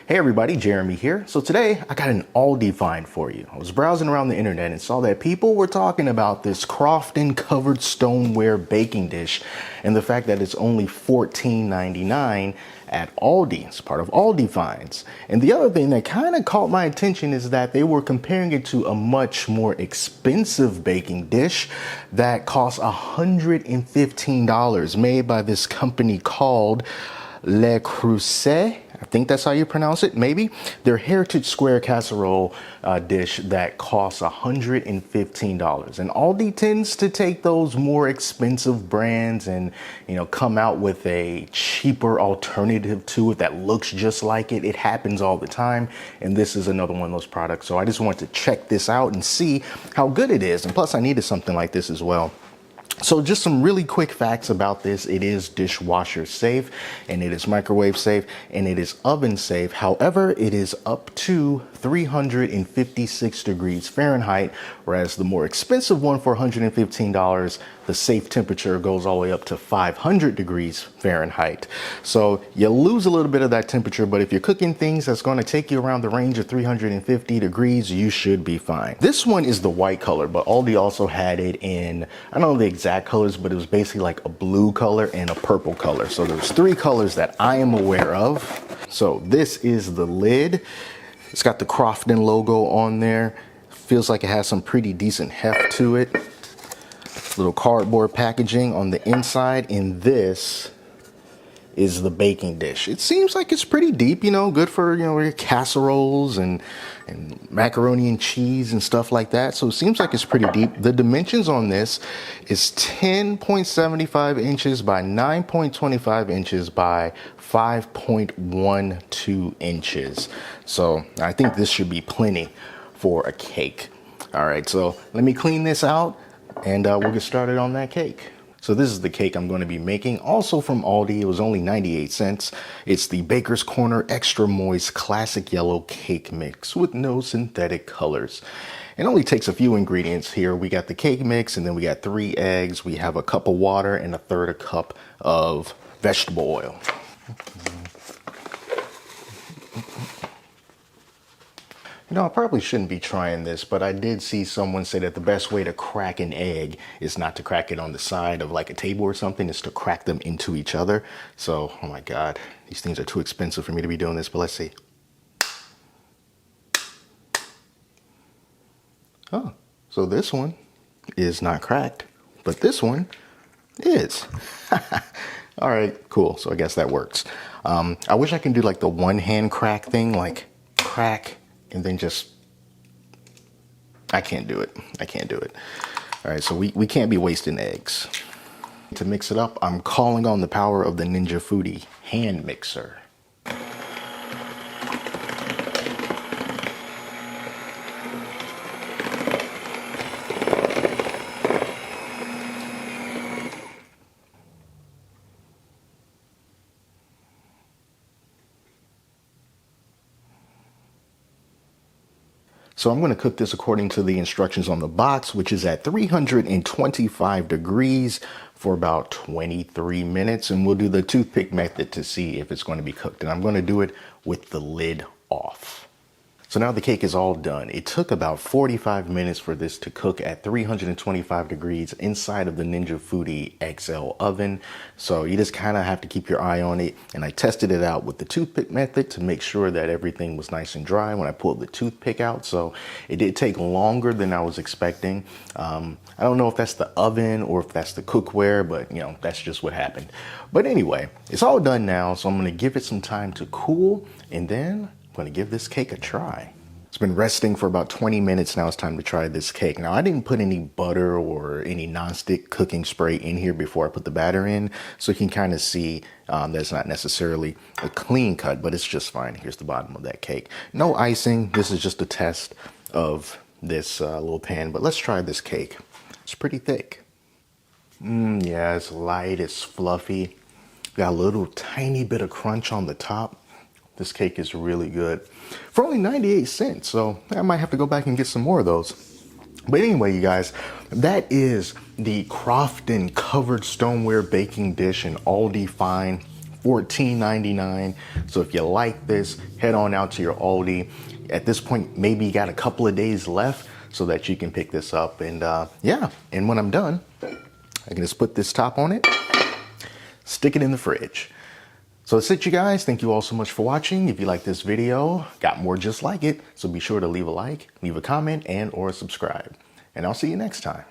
Hey everybody, Jeremy here. So today I got an ALDI find for you. I was browsing around the internet and saw that people were talking about this Crofton covered stoneware baking dish and the fact that it's only $14.99 at ALDI. It's part of ALDI Finds. And the other thing that kind of caught my attention is that they were comparing it to a much more expensive baking dish that costs $115, made by this company called Creuset. I think that's how you pronounce it, maybe. Their Heritage Square Casserole dish that costs $115. And ALDI tends to take those more expensive brands and, come out with a cheaper alternative to it that looks just like it. It happens all the time. And this is another one of those products. So I just wanted to check this out and see how good it is. And plus I needed something like this as well. So just some really quick facts about this. It is dishwasher safe, and it is microwave safe, and it is oven safe. However, it is up to 356 degrees Fahrenheit, whereas the more expensive one for $115, the safe temperature goes all the way up to 500 degrees Fahrenheit. So you lose a little bit of that temperature, but if you're cooking things that's going to take you around the range of 350 degrees, you should be fine. This one is the white color, but ALDI also had it in, I don't know the exact colors, but it was basically like a blue color and a purple color. So there's three colors that I am aware of. So this is the lid. It's got the Crofton logo on there. Feels like it has some pretty decent heft to it. Little cardboard packaging on the inside, and this is the baking dish. It seems like it's pretty deep, good for, your casseroles and macaroni and cheese and stuff like that. So it seems like it's pretty deep. The dimensions on this is 10.75 inches by 9.25 inches by 5.12 inches. So I think this should be plenty for a cake. All right, so let me clean this out and we'll get started on that cake. So this is the cake I'm going to be making, also from ALDI. It was only 98 cents. It's the Baker's Corner Extra Moist Classic Yellow Cake Mix with no synthetic colors. It only takes a few ingredients here. We got the cake mix, and then we got 3 eggs. We have a cup of water and 1/3 cup of vegetable oil. I probably shouldn't be trying this, but I did see someone say that the best way to crack an egg is not to crack it on the side of like a table or something, is to crack them into each other. So, oh my God, these things are too expensive for me to be doing this, but let's see. Oh, so this one is not cracked, but this one is. All right, cool. So I guess that works. I wish I can do like the one hand crack thing, like crack, and then just, I can't do it. I can't do it. All right, so we can't be wasting eggs. To mix it up, I'm calling on the power of the Ninja Foodi hand mixer. So I'm going to cook this according to the instructions on the box, which is at 325 degrees for about 23 minutes. And we'll do the toothpick method to see if it's going to be cooked. And I'm going to do it with the lid off. So now the cake is all done. It took about 45 minutes for this to cook at 325 degrees inside of the Ninja Foodi XL oven. So you just kind of have to keep your eye on it. And I tested it out with the toothpick method to make sure that everything was nice and dry when I pulled the toothpick out. So it did take longer than I was expecting. I don't know if that's the oven or if that's the cookware, but that's just what happened. But anyway, it's all done now. So I'm going to give it some time to cool, and then I'm going to give this cake a try. It's been resting for about 20 minutes now. It's time to try this cake. Now, I didn't put any butter or any nonstick cooking spray in here before I put the batter in, so you can kind of see that it's not necessarily a clean cut, but it's just fine. Here's the bottom of that cake. No icing. This is just a test of this little pan, but let's try this cake. It's pretty thick. Yeah, it's light, it's fluffy. Got a little tiny bit of crunch on the top. This cake is really good for only 98 cents. So I might have to go back and get some more of those. But anyway, you guys, that is the Crofton covered stoneware baking dish in ALDI Find $14.99. So if you like this, head on out to your Aldi. At this point, maybe you got a couple of days left so that you can pick this up. And yeah, and when I'm done, I can just put this top on it, stick it in the fridge. So that's it, you guys. Thank you all so much for watching. If you like this video, got more just like it, so be sure to leave a like, leave a comment, and or subscribe. And I'll see you next time.